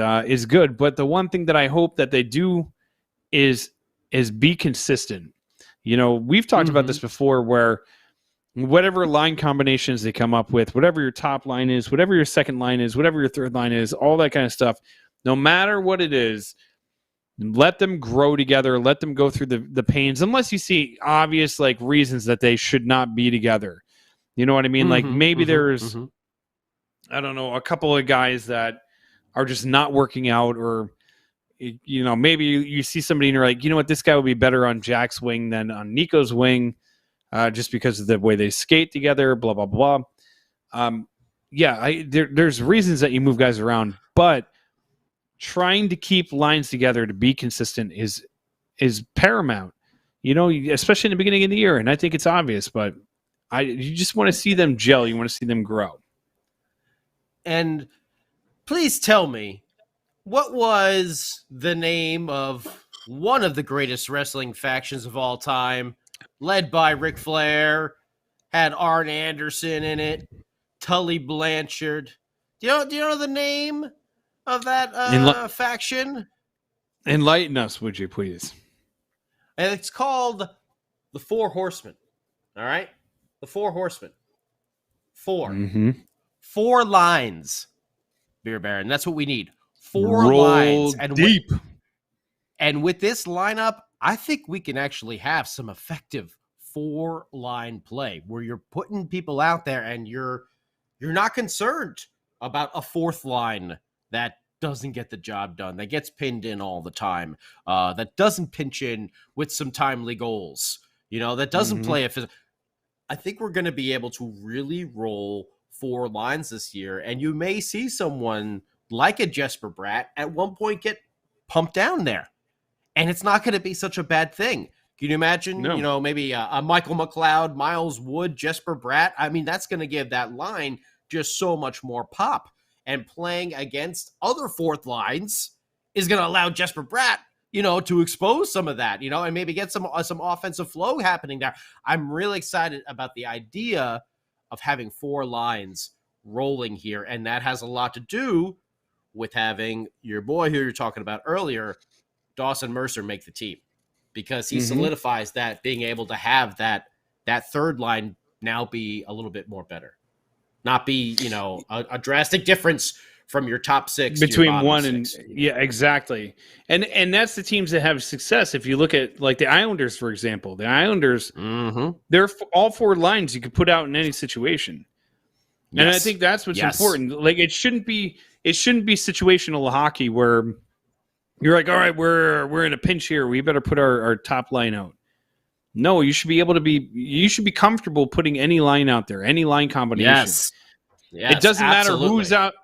good. But the one thing that I hope that they do is be consistent. We've talked about this before, where whatever line combinations they come up with, whatever your top line is, whatever your second line is, whatever your third line is, all that kind of stuff, no matter what it is, let them grow together, let them go through the pains, unless you see obvious like reasons that they should not be together. You know what I mean? Like maybe there's, I don't know, a couple of guys that are just not working out, or, maybe you see somebody and you're like, you know what, this guy would be better on Jack's wing than on Nico's wing, just because of the way they skate together, blah, blah, blah. There's reasons that you move guys around, but trying to keep lines together to be consistent is paramount, especially in the beginning of the year. And I think it's obvious, but you just want to see them gel. You want to see them grow. And please tell me, what was the name of one of the greatest wrestling factions of all time, led by Ric Flair, had Arn Anderson in it, Tully Blanchard? Do you know the name of that faction? Enlighten us, would you please? And it's called the Four Horsemen. All right? The Four Horsemen. Four lines, Beer Baron. That's what we need. Four lines. And deep. And with this lineup, I think we can actually have some effective four-line play where you're putting people out there and you're not concerned about a fourth line that doesn't get the job done, that gets pinned in all the time, that doesn't pinch in with some timely goals, that doesn't play a physical. I think we're going to be able to really roll four lines this year, and you may see someone like a Jesper Bratt at one point get pumped down there, and it's not going to be such a bad thing. Can you imagine, maybe a Michael McLeod, Miles Wood, Jesper Bratt? I mean, that's going to give that line just so much more pop. And playing against other fourth lines is going to allow Jesper Bratt to expose some of that, and maybe get some offensive flow happening there. I'm really excited about the idea of having 4 lines rolling here, and that has a lot to do with having your boy who you're talking about earlier, Dawson Mercer, make the team, because he solidifies that, being able to have that third line now be a little bit more better, not be a drastic difference from your top 6 between to your one 6, and yeah, exactly. And that's the teams that have success. If you look at like the Islanders, for example, they're all 4 lines you could put out in any situation. Yes. And I think that's what's important. Like it shouldn't be situational hockey where you're like, all right, we're in a pinch here, we better put our top line out. No, you should be comfortable putting any line out there, any line combination. Yes, it doesn't matter who's out.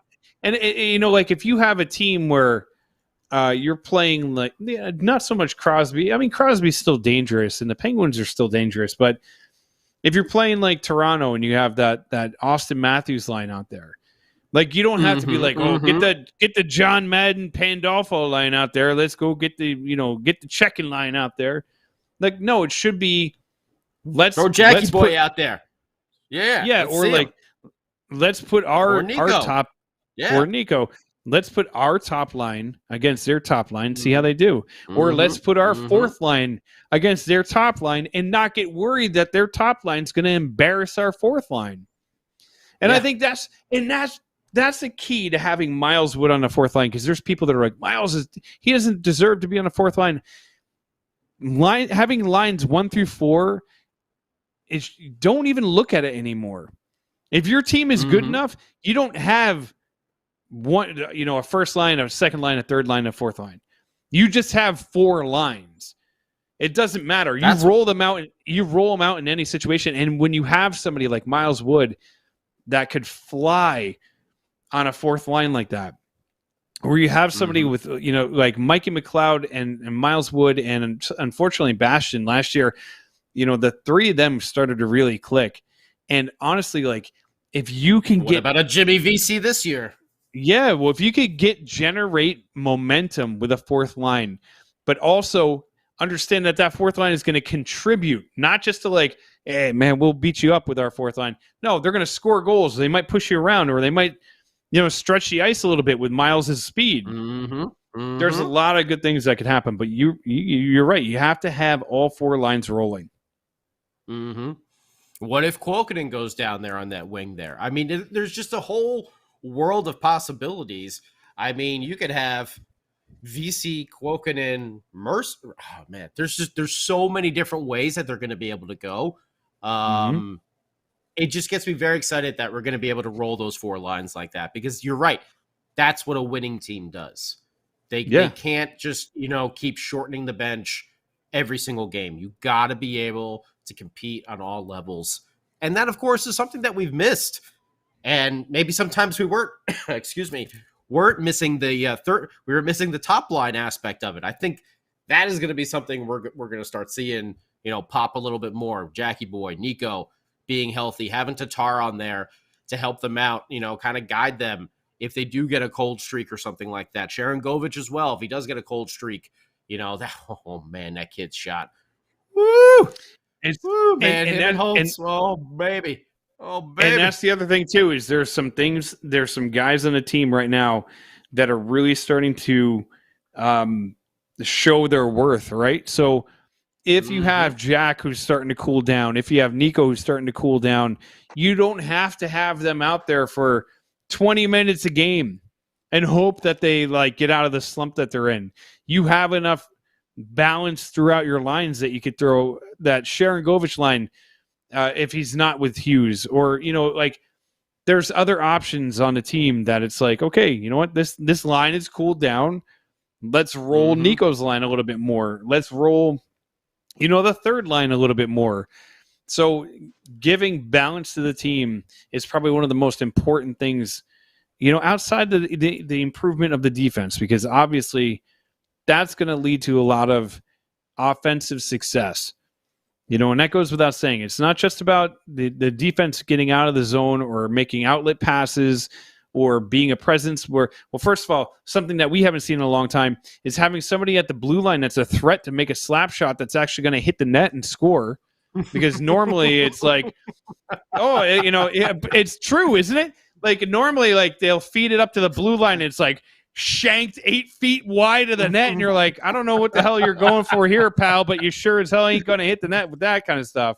And like if you have a team where you're playing like not so much Crosby. I mean, Crosby's still dangerous, and the Penguins are still dangerous. But if you're playing like Toronto and you have that Austin Matthews line out there, like you don't have to be like, get the John Madden Pandolfo line out there. Let's go get the checking line out there. Like no, it should be throw Jackie Boy out there. Yeah, or like let's put our top. Yeah. Or Nico, let's put our top line against their top line, see how they do. Or let's put our fourth line against their top line and not get worried that their top line is going to embarrass our fourth line. And I think that's the key to having Miles Wood on the fourth line, because there's people that are like, he doesn't deserve to be on the fourth line. Having lines 1 through 4, don't even look at it anymore. If your team is good enough, you don't have one, a first line, a second line, a third line, a fourth line. You just have 4 lines. It doesn't matter. You roll them out in any situation. And when you have somebody like Miles Wood that could fly on a fourth line like that, or you have somebody with, like Mikey McLeod and Miles Wood and unfortunately Bastian last year, the 3 of them started to really click. And honestly, like if you can what about a Jimmy Vesey this year? Yeah, well, if you could generate momentum with a fourth line, but also understand that fourth line is going to contribute, not just to like, hey, man, we'll beat you up with our fourth line. No, they're going to score goals. They might push you around, or they might, stretch the ice a little bit with Miles' speed. There's a lot of good things that could happen, but you're right. You have to have all 4 lines rolling. What if Kuokkanen goes down there on that wing there? I mean, there's just a whole world of possibilities. I mean, you could have Vesey, Kuokkanen, Mercer. Oh man, there's so many different ways that they're going to be able to go. It just gets me very excited that we're going to be able to roll those 4 lines like that, because you're right. That's what a winning team does. They can't just, keep shortening the bench every single game. You got to be able to compete on all levels. And that, of course, is something that we've missed. And maybe sometimes we weren't, weren't missing the we were missing the top line aspect of it. I think that is going to be something we're going to start seeing, pop a little bit more. Jackie Boy, Nico being healthy, having Tatar on there to help them out, kind of guide them if they do get a cold streak or something like that. Sharon Govich as well, if he does get a cold streak, that kid's shot. Woo! Woo, man, oh, baby. Oh, baby. And that's the other thing, too, is there's some guys on the team right now that are really starting to show their worth, right? So if you have Jack who's starting to cool down, if you have Nico who's starting to cool down, you don't have to have them out there for 20 minutes a game and hope that they get out of the slump that they're in. You have enough balance throughout your lines that you could throw that Sharon Govich line if he's not with Hughes, or there's other options on the team that it's like, okay, you know what, this line is cooled down. Let's roll Nico's line a little bit more. Let's roll, the third line a little bit more. So giving balance to the team is probably one of the most important things, outside the improvement of the defense, because obviously that's going to lead to a lot of offensive success. And that goes without saying. It's not just about the defense getting out of the zone or making outlet passes or being a presence where, well, first of all, something that we haven't seen in a long time is having somebody at the blue line that's a threat to make a slap shot that's actually going to hit the net and score. Because normally it's like, it's true, isn't it? Like normally, like they'll feed it up to the blue line. And it's like shanked 8 feet wide of the net. And you're like, I don't know what the hell you're going for here, pal, but you sure as hell ain't going to hit the net with that kind of stuff.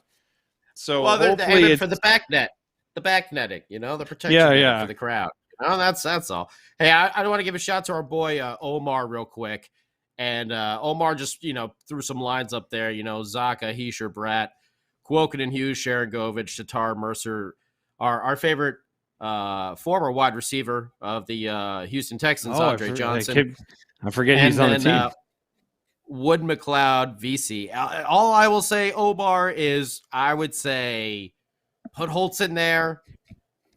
So hopefully for the back net, the back netting, the protection for the crowd. That's all. Hey, I want to give a shout to our boy Omar real quick. And Omar just, threw some lines up there, Zaka, Heischer, Bratt, Kwoken, Hughes, Sharon Govich, Tatar, Mercer, our favorite former wide receiver of the Houston Texans, Andre Johnson. I forget he's on the team. Wood, McLeod, Vesey. All I will say, Omar, is I would say put Holtz in there,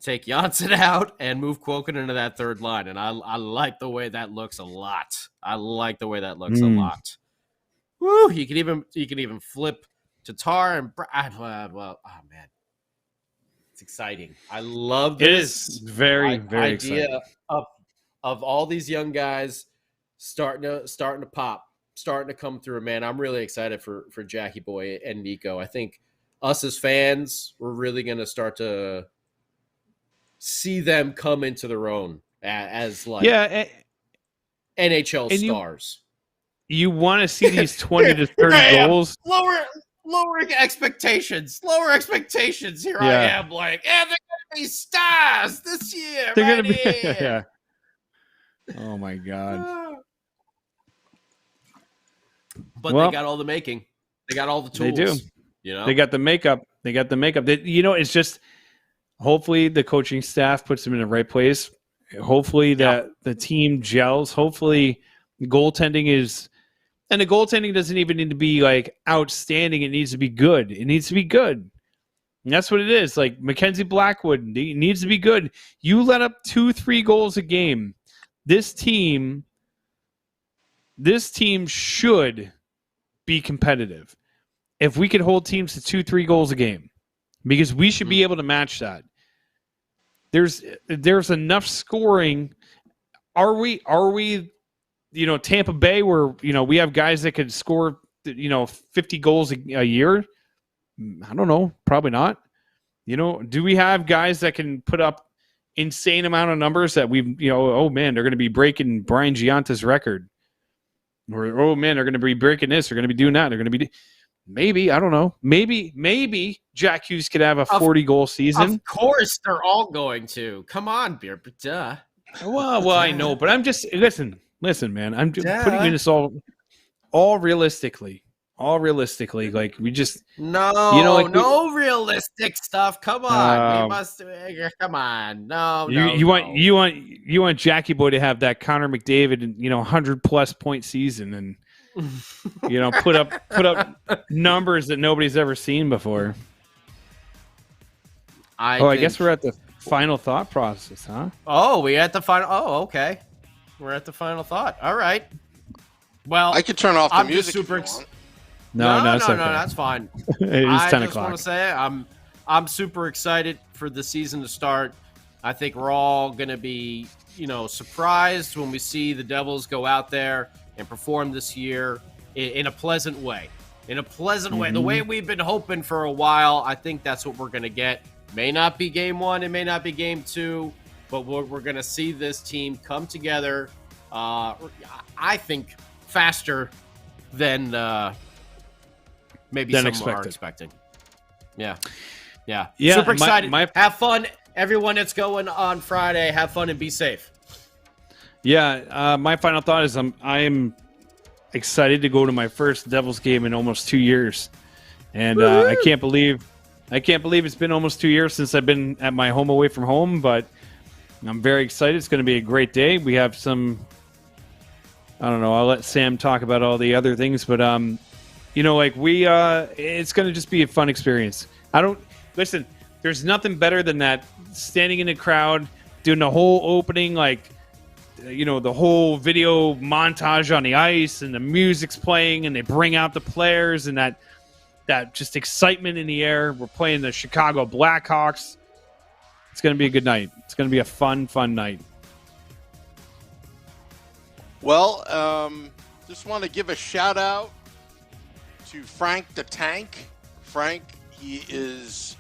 take Janssen out, and move Kwoken into that third line. And I like the way that looks a lot. A lot. Woo! You can even flip Tatar and well, oh man, it's exciting. I love this. It is very idea exciting. of all these young guys starting to pop, starting to come through. Man, I'm really excited for Jackie Boy and Nico. I think us as fans, we're really going to start to see them come into their own as NHL stars. You want to see these 20 to 30 goals. Lowering expectations. Here I am like, they're going to be stars this year. They're going to be, yeah. Oh my God. But they got all the making. They got all the tools. They do. They got the makeup. It's just hopefully the coaching staff puts them in the right place. Hopefully that the team gels. Hopefully goaltending is, and the goaltending doesn't even need to be like outstanding. It needs to be good. And that's what it is. Like Mackenzie Blackwood needs to be good. You let up 2-3 goals a game. This team should be competitive. If we could hold teams to 2-3 goals a game, because we should be able to match that. There's enough scoring. Are we Tampa Bay where we have guys that could score 50 goals a year? I don't know, probably not. Do we have guys that can put up insane amount of numbers that they're going to be breaking Brian Gianta's record? Or, oh man, they're going to be breaking this. They're going to be doing that. They're going to be maybe, I don't know. Maybe Jack Hughes could have a 40-goal season. Of course, they're all going to. Come on, Beer, but duh. Well, I know, but I'm just listen, man. I'm just putting this all realistically. Like we just no realistic stuff. Come on, we must. Come on, you want Jackie Boy to have that Connor McDavid and 100+ point season and put up numbers that nobody's ever seen before. I guess we're at the final thought process, huh? Oh, we're at the final. Oh, okay, we're at the final thought. All right. Well, I could turn off the music. No, it's okay. That's fine. It's 10 o'clock. I just want to say I'm super excited for the season to start. I think we're all going to be, surprised when we see the Devils go out there and perform this year in a pleasant way. The way we've been hoping for a while. I think that's what we're going to get. May not be game 1, it may not be game 2, but we're going to see this team come together. I think faster than maybe some are expecting. Yeah. Super excited. Have fun, everyone that's going on Friday. Have fun and be safe. Yeah, my final thought is I'm excited to go to my first Devils game in almost 2 years, and I can't believe it's been almost 2 years since I've been at my home away from home. But I'm very excited. It's going to be a great day. We have some. I don't know. I'll let Sam talk about all the other things, but it's going to just be a fun experience. Listen, there's nothing better than that, standing in the crowd, doing the whole opening, the whole video montage on the ice and the music's playing and they bring out the players and that just excitement in the air. We're playing the Chicago Blackhawks. It's going to be a good night. It's going to be a fun night. Well, just want to give a shout out to Frank the Tank. Frank, he is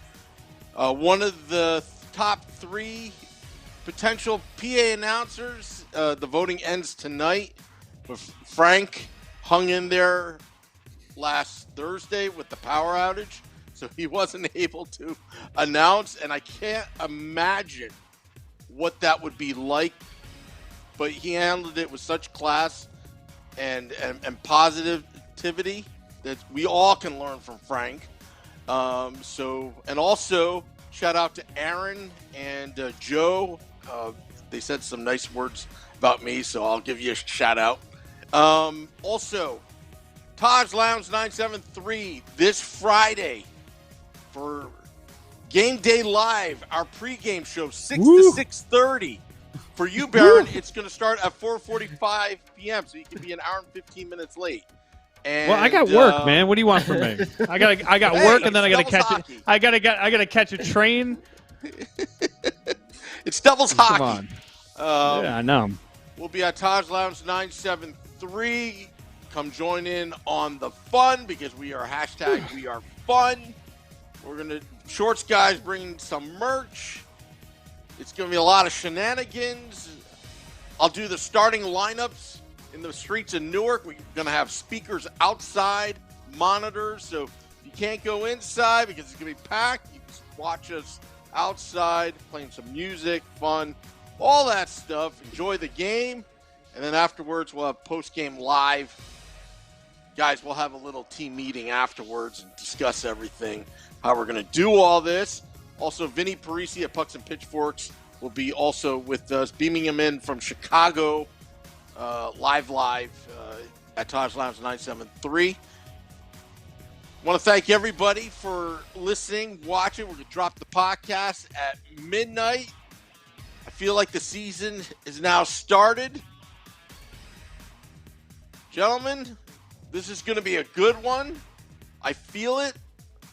one of the top 3 potential PA announcers. The voting ends tonight. But Frank hung in there last Thursday with the power outage, so he wasn't able to announce, and I can't imagine what that would be like. But he handled it with such class and positivity that we all can learn from Frank. And also shout out to Aaron and Joe. They said some nice words about me, so I'll give you a shout out. Also, Taj Lounge 973 this Friday for Game Day Live, our pregame show, 6 to 6:30. For you, Baron, it's going to start at 4:45 p.m., so you can be an hour and 15 minutes late. And, well, I got work, man. What do you want from me? I got work, and then I got to catch it. I got to catch a train. It's Devils hockey. Come on. Yeah, I know. We'll be at Taj Lounge 973. Come join in on the fun because we are #WeAreFun. We're gonna Shorts guys bringing some merch. It's gonna be a lot of shenanigans. I'll do the starting lineups in the streets of Newark. We're gonna have speakers outside, monitors, so if you can't go inside because it's gonna be packed, you can watch us outside playing some music, fun, all that stuff. Enjoy the game, and then afterwards we'll have post-game live. Guys, we'll have a little team meeting afterwards and discuss everything, how we're going to do all this. Also, Vinny Parisi at Pucks and Pitchforks will be also with us, beaming him in from Chicago, live at Taj Lounge 973. Want to thank everybody for listening, watching. We're going to drop the podcast at midnight. I feel like the season is now started. Gentlemen, this is going to be a good one. I feel it.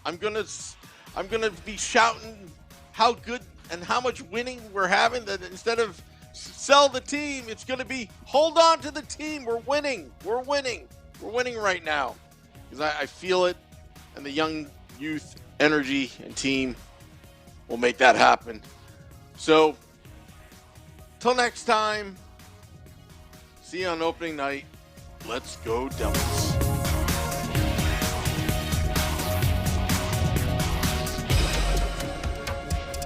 I'm going to be shouting how good and how much winning we're having, that instead of sell the team, it's going to be hold on to the team. We're winning. We're winning. We're winning right now. Because I feel it, and the young youth energy and team will make that happen. So, till next time, see you on opening night. Let's go Devils.